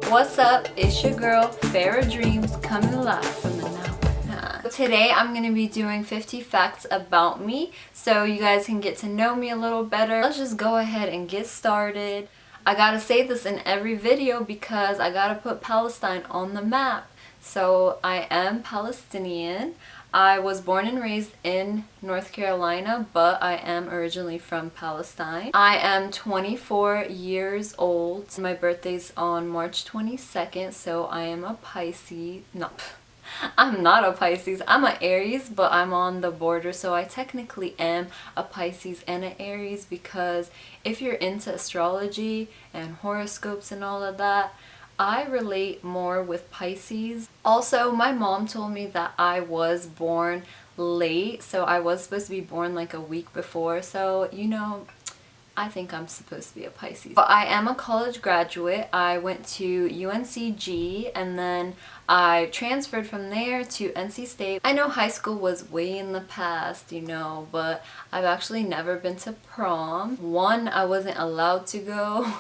What's up? It's your girl Farrahdreamz coming live from the now. Today I'm going to be doing 50 facts about me so you guys can get to know me a little better. Let's just go ahead and get started. I gotta say this in every video because I gotta put Palestine on the map. So I am Palestinian. I was born and raised in North Carolina, but I am originally from Palestine. I am 24 years old. My birthday's on March 22nd, so I am a Pisces. No, I'm not a Pisces. I'm an Aries, but I'm on the border, so I technically am a Pisces and an Aries because if you're into astrology and horoscopes and all of that, I relate more with Pisces. Also, my mom told me that I was born late, so I was supposed to be born like a week before, so you know, I think I'm supposed to be a Pisces. But I am a college graduate. I went to UNCG and then I transferred from there to NC State. I know high school was way in the past, you know, but I've actually never been to prom. 1, I wasn't allowed to go,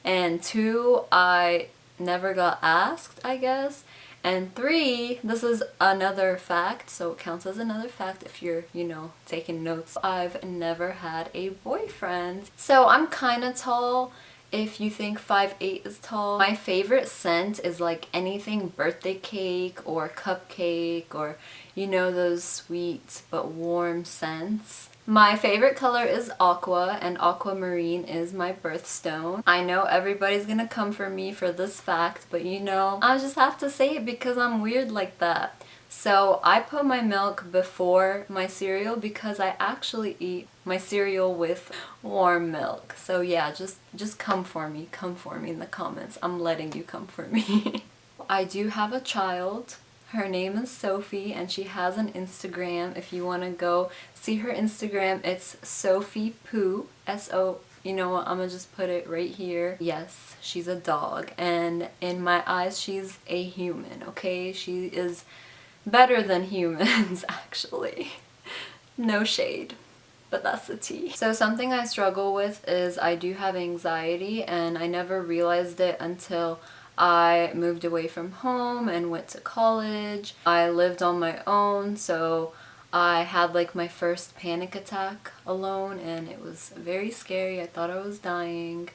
and 2, I never got asked, I guess. And 3, this is another fact, so it counts as another fact if you're, you know, taking notes. I've never had a boyfriend. So I'm kind of tall if you think 5'8" is tall. My favorite scent is like anything birthday cake or cupcake or, you know, those sweet but warm scents. My favorite color is aqua, and aquamarine is my birthstone. I know everybody's gonna come for me for this fact, but you know, I just have to say it because I'm weird like that. So I put my milk before my cereal because I actually eat my cereal with warm milk. So yeah, just come for me in the comments. I'm letting you come for me. I do have a child. Her name is Sophie and she has an Instagram. If you want to go see her Instagram, it's Sophie Poo, S-O. You know what, I'm gonna just put it right here. Yes, she's a dog, and in my eyes she's a human, okay? She is better than humans actually. No shade, but that's the tea. So something I struggle with is I do have anxiety, and I never realized it until I moved away from home and went to college. I lived on my own, so I had like my first panic attack alone and it was very scary. I thought I was dying.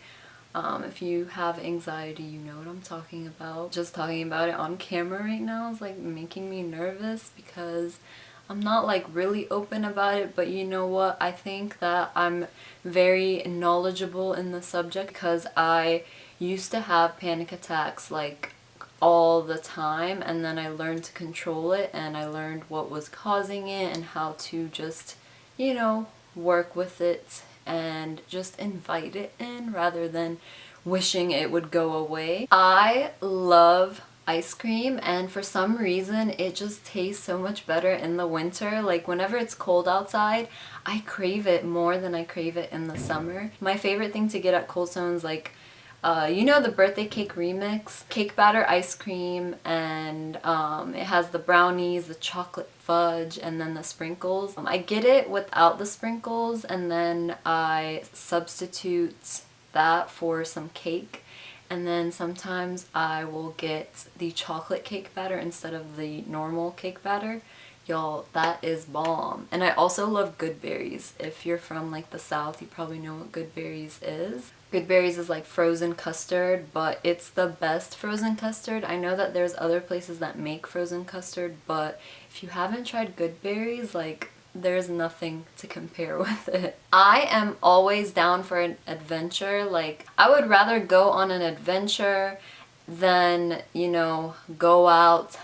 If you have anxiety, you know what I'm talking about. Just talking about it on camera right now is like making me nervous because I'm not like really open about it, but you know what? I think that I'm very knowledgeable in the subject because I used to have panic attacks like all the time, and then I learned to control it and I learned what was causing it and how to just, you know, work with it and just invite it in rather than wishing it would go away. I love ice cream, and for some reason it just tastes so much better in the winter. Like whenever it's cold outside, I crave it more than I crave it in the summer. My favorite thing to get at Cold Stone is like you know, the birthday cake remix, cake batter ice cream, and it has the brownies, the chocolate fudge, and then the sprinkles. I get it without the sprinkles, and then I substitute that for some cake, and then sometimes I will get the chocolate cake batter instead of the normal cake batter. Y'all, that is bomb. And I also love good berries. If you're from like the South, you probably know what good berries is. Good berries is like frozen custard, but it's the best frozen custard. I know that there's other places that make frozen custard, but if you haven't tried good berries, like there's nothing to compare with it. I am always down for an adventure. Like I would rather go on an adventure than, you know, go out,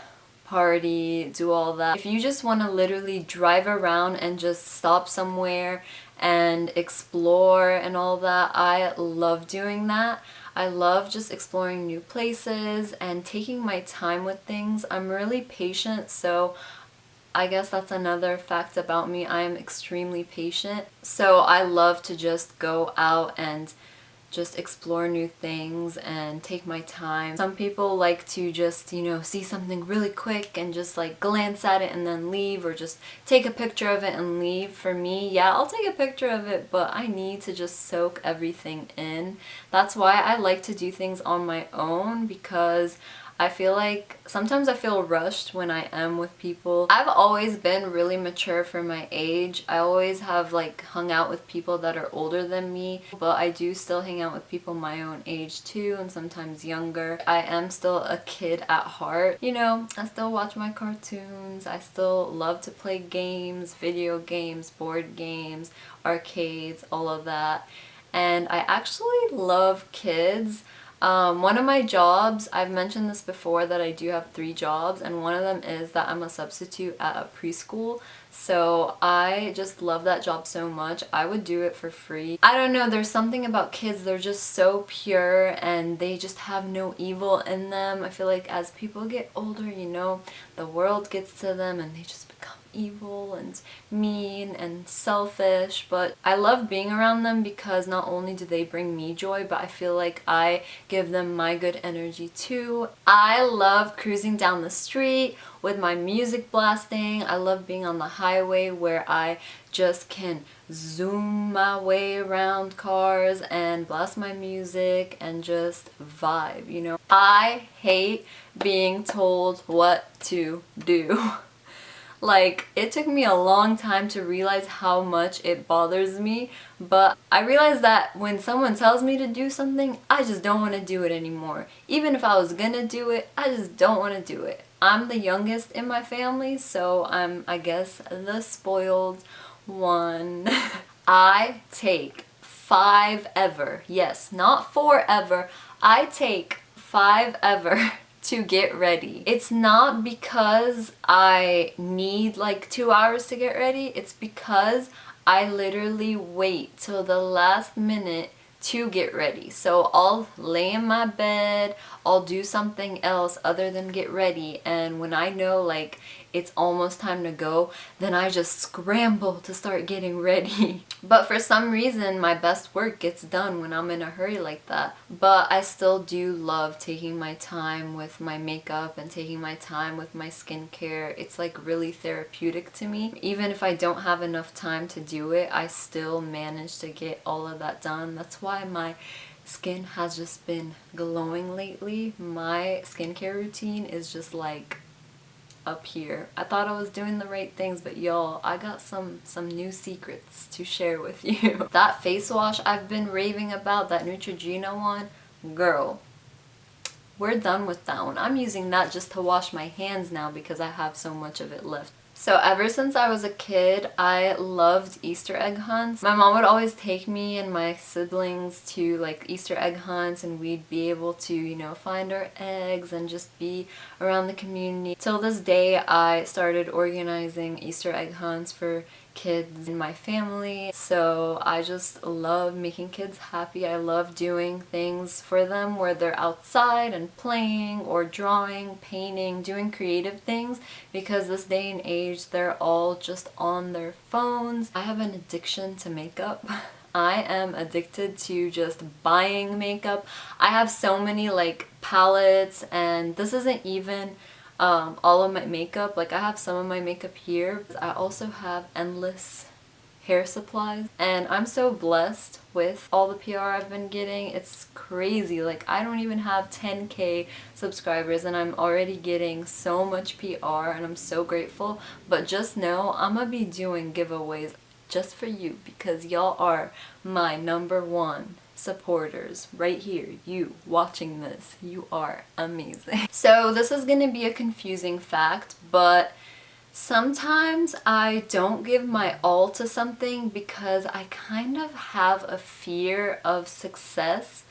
party, do all that. If you just want to literally drive around and just stop somewhere and explore and all that, I love doing that. I love just exploring new places and taking my time with things. I'm really patient, so I guess that's another fact about me. I am extremely patient, so I love to just go out and just explore new things and take my time. Some people like to just, you know, see something really quick and just like glance at it and then leave, or just take a picture of it and leave. For me, yeah, I'll take a picture of it, but I need to just soak everything in. That's why I like to do things on my own, because I feel like sometimes I feel rushed when I am with people. I've always been really mature for my age. I always have like hung out with people that are older than me, but I do still hang out with people my own age too, and sometimes younger. I am still a kid at heart. You know, I still watch my cartoons. I still love to play games, video games, board games, arcades, all of that. And I actually love kids. One of my jobs, I've mentioned this before that I do have 3 jobs, and one of them is that I'm a substitute at a preschool. So I just love that job so much. I would do it for free. I don't know, there's something about kids, they're just so pure and they just have no evil in them. I feel like as people get older, you know, the world gets to them and they just become evil and mean and selfish. But I love being around them because not only do they bring me joy, but I feel like I give them my good energy too. I love cruising down the street with my music blasting. I love being on the highway where I just can zoom my way around cars and blast my music and just vibe, you know. I hate being told what to do. Like, it took me a long time to realize how much it bothers me, but I realized that when someone tells me to do something, I just don't want to do it anymore. Even if I was gonna do it, I just don't want to do it. I'm the youngest in my family, so I'm, I guess, the spoiled one. I take 5 ever, yes, not 4 ever, I take 5 ever to get ready. It's not because I need like 2 hours to get ready, it's because I literally wait till the last minute to get ready. So I'll lay in my bed, I'll do something else other than get ready, and when I know like it's almost time to go, then I just scramble to start getting ready. But for some reason, my best work gets done when I'm in a hurry like that. But I still do love taking my time with my makeup and taking my time with my skincare. It's like really therapeutic to me. Even if I don't have enough time to do it, I still manage to get all of that done. That's why my skin has just been glowing lately. My skincare routine is just like up here. I thought I was doing the right things, but y'all, I got some new secrets to share with you. That face wash I've been raving about, that Neutrogena one, girl, we're done with that one. I'm using that just to wash my hands now because I have so much of it left. So ever since I was a kid, I loved Easter egg hunts. My mom would always take me and my siblings to like Easter egg hunts, and we'd be able to, you know, find our eggs and just be around the community. Till this day, I started organizing Easter egg hunts for kids in my family. So I just love making kids happy. I love doing things for them where they're outside and playing or drawing, painting, doing creative things, because this day and age they're all just on their phones. I have an addiction to makeup. I am addicted to just buying makeup. I have so many like palettes, and this isn't even all of my makeup. Like, I have some of my makeup here. I also have endless hair supplies, and I'm so blessed with all the PR I've been getting. It's crazy. Like, I don't even have 10K subscribers and I'm already getting so much PR, and I'm so grateful. But just know I'm gonna be doing giveaways just for you, because y'all are my #1 supporters right here. You watching this, you are amazing. So this is gonna be a confusing fact, but sometimes I don't give my all to something because I kind of have a fear of success.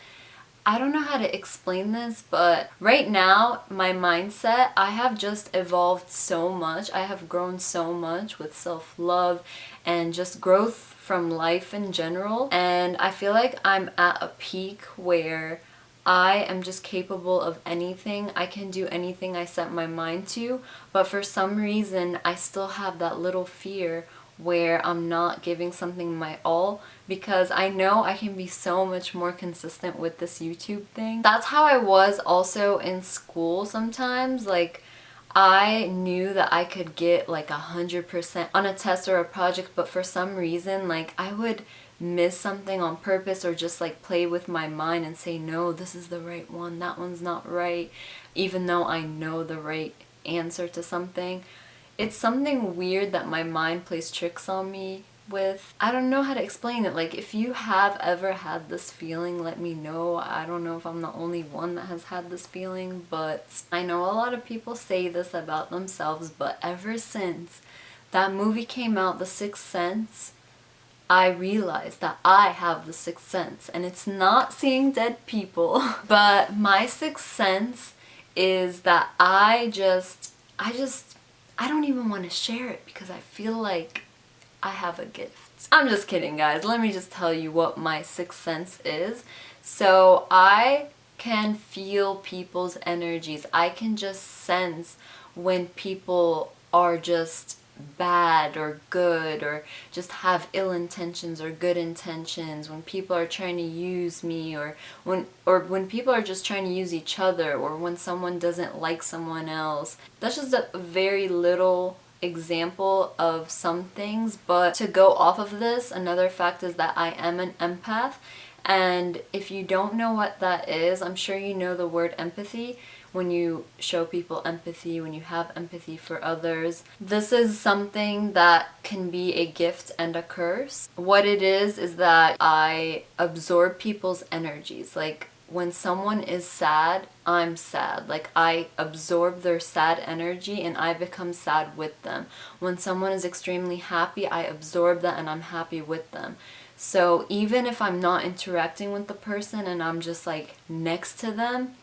I don't know how to explain this, but right now, my mindset, I have just evolved so much. I have grown so much with self-love and just growth from life in general. And I feel like I'm at a peak where I am just capable of anything. I can do anything I set my mind to, but for some reason, I still have that little fear. where I'm not giving something my all, because I know I can be so much more consistent with this YouTube thing. That's how I was also in school sometimes. Like, I knew that I could get like 100% on a test or a project, but for some reason, like, I would miss something on purpose or just like play with my mind and say, no, this is the right one, that one's not right, even though I know the right answer to something. It's something weird that my mind plays tricks on me with. I don't know how to explain it. Like, if you have ever had this feeling, let me know. I don't know if I'm the only one that has had this feeling, but I know a lot of people say this about themselves, but ever since that movie came out, The Sixth Sense, I realized that I have the sixth sense, and it's not seeing dead people, but my sixth sense is that I don't even want to share it because I feel like I have a gift. I'm just kidding, guys. Let me just tell you what my sixth sense is. So I can feel people's energies. I can just sense when people are just bad or good, or just have ill intentions or good intentions, when people are trying to use me, or when people are just trying to use each other, or when someone doesn't like someone else. That's just a very little example of some things, but to go off of this, another fact is that I am an empath. And if you don't know what that is, I'm sure you know the word empathy. When you show people empathy, when you have empathy for others. This is something that can be a gift and a curse. What it is that I absorb people's energies. Like, when someone is sad, I'm sad. Like, I absorb their sad energy and I become sad with them. When someone is extremely happy, I absorb that and I'm happy with them. So even if I'm not interacting with the person and I'm just like next to them,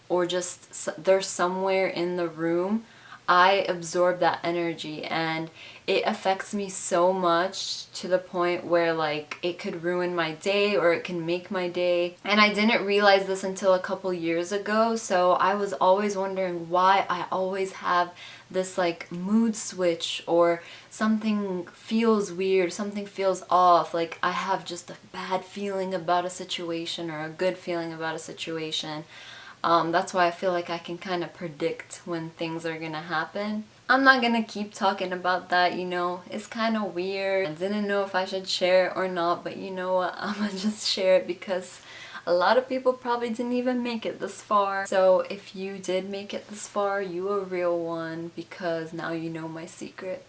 or just they're somewhere in the room, I absorb that energy, and it affects me so much to the point where like it could ruin my day or it can make my day. And I didn't realize this until a couple years ago, so I was always wondering why I always have this like mood switch, or something feels weird, something feels off, like I have just a bad feeling about a situation or a good feeling about a situation. That's why I feel like I can kind of predict when things are gonna happen. I'm not gonna keep talking about that, you know, it's kind of weird. I didn't know if I should share it or not, but you know what, I'm gonna just share it because a lot of people probably didn't even make it this far. So if you did make it this far, you a real one, because now you know my secret.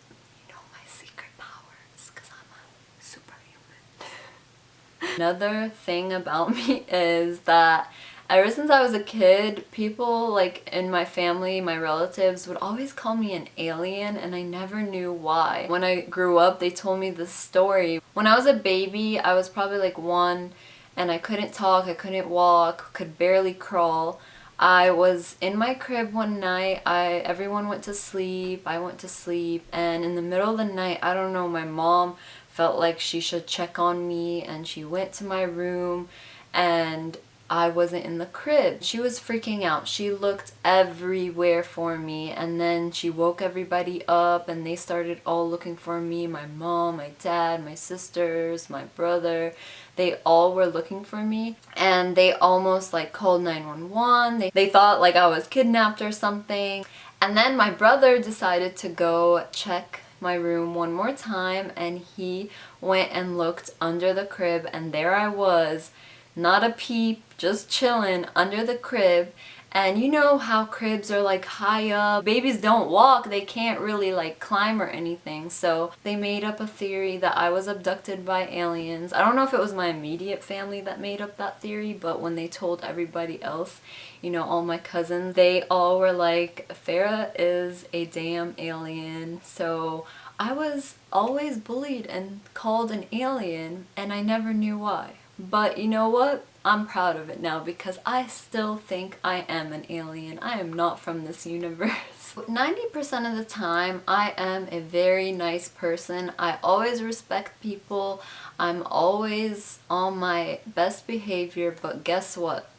You know my secret powers, because I'm a superhuman. Another thing about me is that ever since I was a kid, people like in my family, my relatives, would always call me an alien, and I never knew why. When I grew up, they told me this story. When I was a baby, I was probably like 1, and I couldn't talk, I couldn't walk, could barely crawl. I was in my crib one night, everyone went to sleep, I went to sleep, and in the middle of the night, I don't know, my mom felt like she should check on me, and she went to my room, and I wasn't in the crib. She was freaking out. She looked everywhere for me, and then she woke everybody up and they started all looking for me. My mom, my dad, my sisters, my brother. They all were looking for me, and they almost like called 911. They thought like I was kidnapped or something. And then my brother decided to go check my room one more time, and he went and looked under the crib, and there I was. Not a peep, just chilling under the crib. And you know how cribs are like high up. Babies don't walk, they can't really like climb or anything. So they made up a theory that I was abducted by aliens. I don't know if it was my immediate family that made up that theory, but when they told everybody else, you know, all my cousins, they all were like, Farrah is a damn alien. So I was always bullied and called an alien, and I never knew why. But you know what? I'm proud of it now, because I still think I am an alien. I am not from this universe. 90% of the time, I am a very nice person. I always respect people. I'm always on my best behavior, but guess what?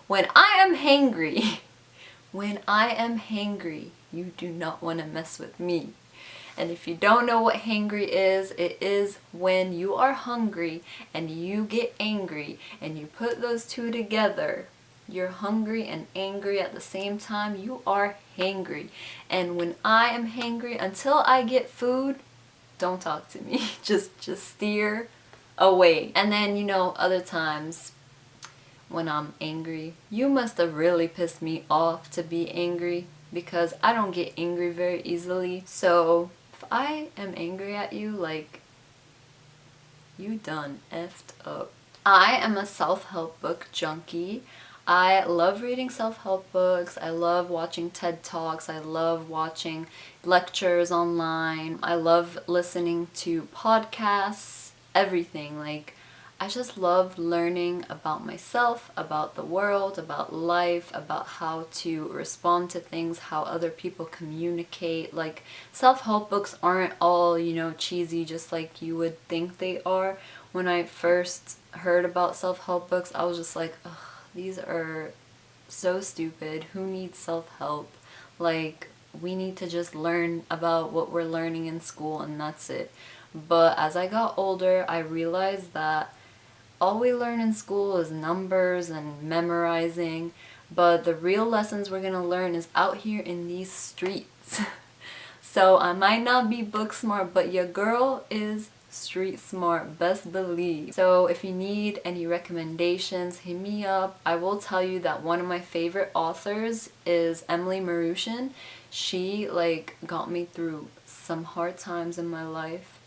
When I am hangry, when I am hangry, you do not want to mess with me. And if you don't know what hangry is, it is when you are hungry and you get angry and you put those two together. You're hungry and angry at the same time. You are hangry. And when I am hangry, until I get food, don't talk to me. Just steer away. And then, you know, other times when I'm angry, you must have really pissed me off to be angry, because I don't get angry very easily. So if I am angry at you, like, you done effed up. I am a self-help book junkie. I love reading self-help books. I love watching TED Talks. I love watching lectures online. I love listening to podcasts, everything. Like, I just love learning about myself, about the world, about life, about how to respond to things, how other people communicate. Like, self-help books aren't all, you know, cheesy just like you would think they are. When I first heard about self-help books, I was just like, ugh, these are so stupid. Who needs self-help? Like, we need to just learn about what we're learning in school and that's it. But as I got older, I realized that all we learn in school is numbers and memorizing, but the real lessons we're gonna learn is out here in these streets. So I might not be book smart, but your girl is street smart, best believe. So if you need any recommendations, hit me up. I will tell you that one of my favorite authors is Emily Marushin. She like got me through some hard times in my life.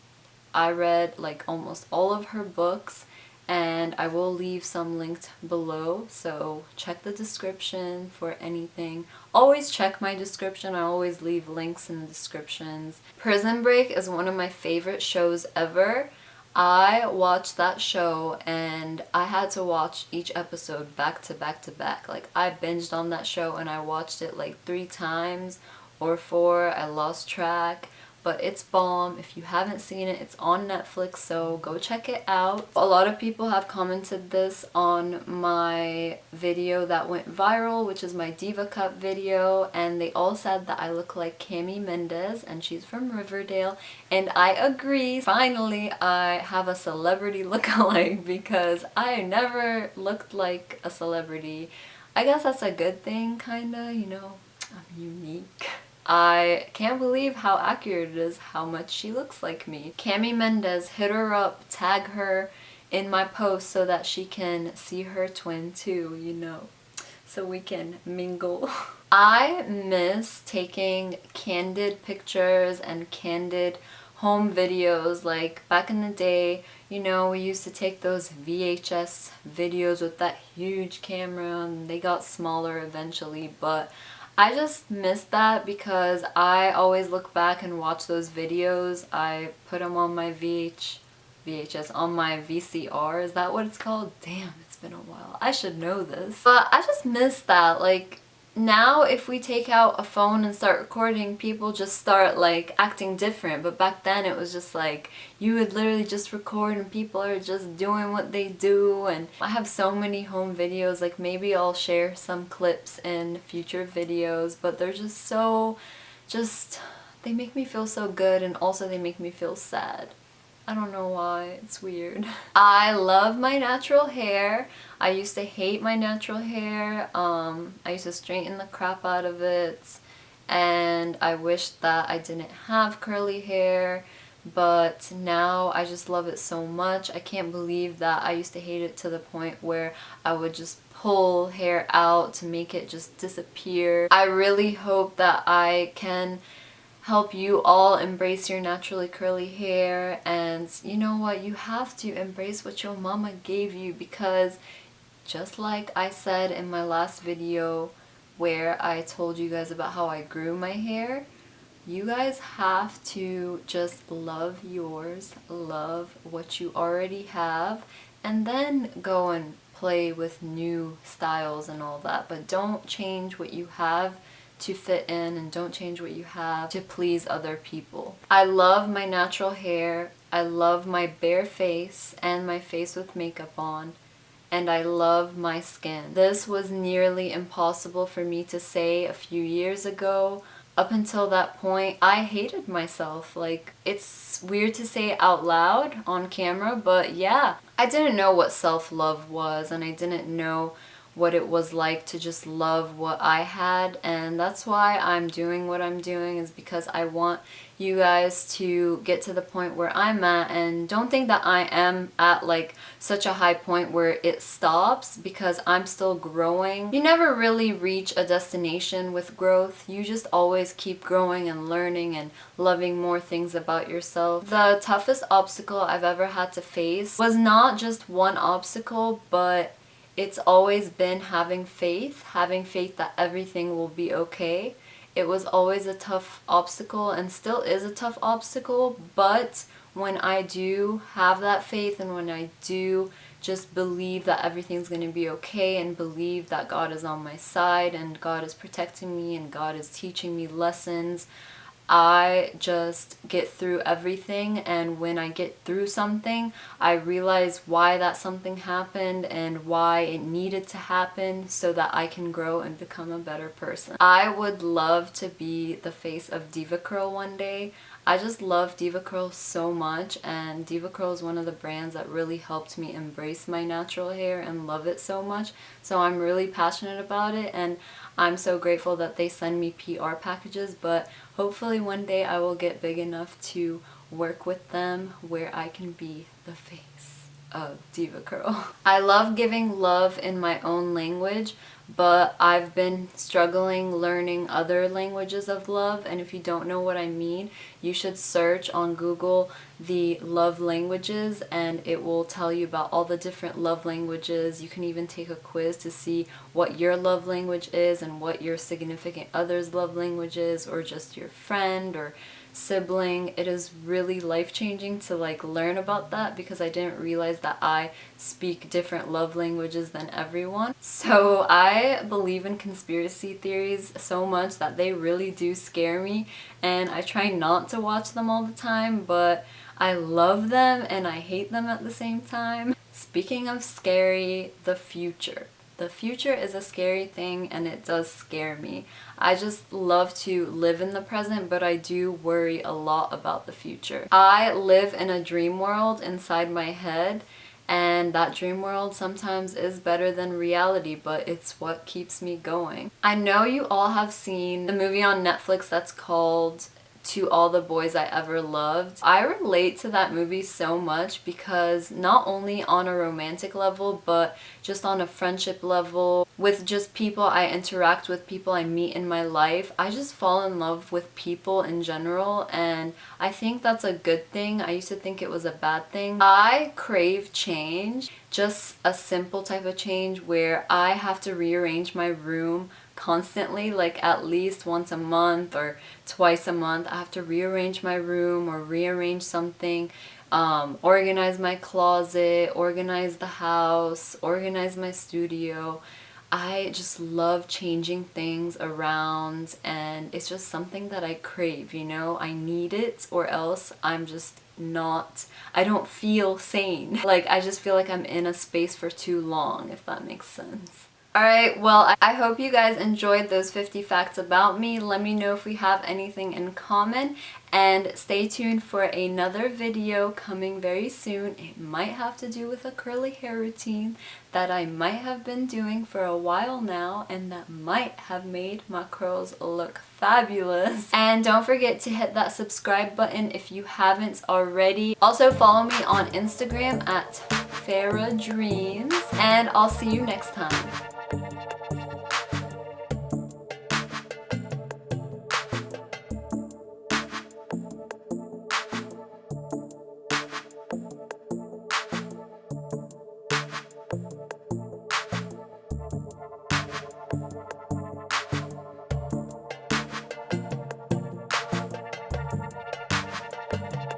I read like almost all of her books, and I will leave some linked below, so check the description for anything. Always check my description. I always leave links in the descriptions. Prison Break is one of my favorite shows ever. I watched that show and I had to watch each episode back to back to back. Like, I binged on that show and I watched it like 3 times or 4. I lost track. But it's bomb. If you haven't seen it, it's on Netflix, so go check it out. A lot of people have commented this on my video that went viral, which is my Diva Cup video, and they all said that I look like Cami Mendez, and she's from Riverdale, and I agree. Finally, I have a celebrity look-alike, because I never looked like a celebrity. I guess that's a good thing, kinda, you know, I'm unique. I can't believe how accurate it is, how much she looks like me. Cami Mendez, hit her up, tag her in my post so that she can see her twin too, you know, so we can mingle. I miss taking candid pictures and candid home videos. Like back in the day, you know, we used to take those VHS videos with that huge camera, and they got smaller eventually, but I just miss that because I always look back and watch those videos. I put them on my VHS, on my VCR. Is that what it's called? Damn, it's been a while. I should know this. But I just miss that. Like, now if we take out a phone and start recording, people just start like acting different. But back then it was just like, you would literally just record and people are just doing what they do. And I have so many home videos, like maybe I'll share some clips in future videos, but they're just so, they make me feel so good, and also they make me feel sad. I don't know why, it's weird. I love my natural hair. I used to hate my natural hair. I used to straighten the crap out of it, and I wish that I didn't have curly hair, but now I just love it so much. I can't believe that I used to hate it to the point where I would just pull hair out to make it just disappear. I really hope that I can help you all embrace your naturally curly hair. And you know what, you have to embrace what your mama gave you, because just like I said in my last video where I told you guys about how I grew my hair, you guys have to just love yours, love what you already have, and then go and play with new styles and all that. But don't change what you have to fit in, and don't change what you have to please other people. I love my natural hair. I love my bare face and my face with makeup on. And I love my skin. This was nearly impossible for me to say a few years ago. up until that point, I hated myself. Like, it's weird to say out loud on camera, but yeah, I didn't know what self-love was, and I didn't know what it was like to just love what I had. And that's why I'm doing what I'm doing, is because I want you guys to get to the point where I'm at. And don't think that I am at like such a high point where it stops, because I'm still growing. You never really reach a destination with growth. You just always keep growing and learning and loving more things about yourself. The toughest obstacle I've ever had to face was not just one obstacle, but it's always been having faith that everything will be okay. It was always a tough obstacle and still is a tough obstacle, but when I do have that faith, and when I do just believe that everything's going to be okay, and believe that God is on my side and God is protecting me and God is teaching me lessons, I just get through everything. And when I get through something, I realize why that something happened and why it needed to happen, so that I can grow and become a better person. I would love to be the face of Diva Curl one day. I just love Diva Curl so much, and Diva Curl is one of the brands that really helped me embrace my natural hair and love it so much. So I'm really passionate about it, and I'm so grateful that they send me PR packages, but hopefully one day I will get big enough to work with them where I can be the face of Diva Curl. I love giving love in my own language, but I've been struggling learning other languages of love, and if you don't know what I mean, you should search on Google the love languages, and it will tell you about all the different love languages. You can even take a quiz to see what your love language is and what your significant other's love language is, or just your friend or sibling. It is really life-changing to like learn about that, because I didn't realize that I speak different love languages than everyone. So I believe in conspiracy theories so much that they really do scare me, and I try not to watch them all the time, but I love them and I hate them at the same time. Speaking of scary, the future. The future is a scary thing, and it does scare me. I just love to live in the present, but I do worry a lot about the future. I live in a dream world inside my head, and that dream world sometimes is better than reality, but it's what keeps me going. I know you all have seen the movie on Netflix that's called To All the Boys I Ever Loved. I relate to that movie so much, because not only on a romantic level, but just on a friendship level, with just people I interact with, people I meet in my life, I just fall in love with people in general, and I think that's a good thing. I used to think it was a bad thing. I crave change, just a simple type of change where I have to rearrange my room constantly, like at least once a month or twice a month. I have to rearrange my room or rearrange something, organize my closet, organize the house, organize my studio. I just love changing things around, and it's just something that I crave, you know? I need it, or else I'm just not, I don't feel sane. Like, I just feel like I'm in a space for too long, if that makes sense. Alright, well, I hope you guys enjoyed those 50 facts about me. Let me know if we have anything in common, and stay tuned for another video coming very soon. It might have to do with a curly hair routine that I might have been doing for a while now, and that might have made my curls look fabulous. And don't forget to hit that subscribe button if you haven't already. Also follow me on Instagram at Farrahdreamz, and I'll see you next time.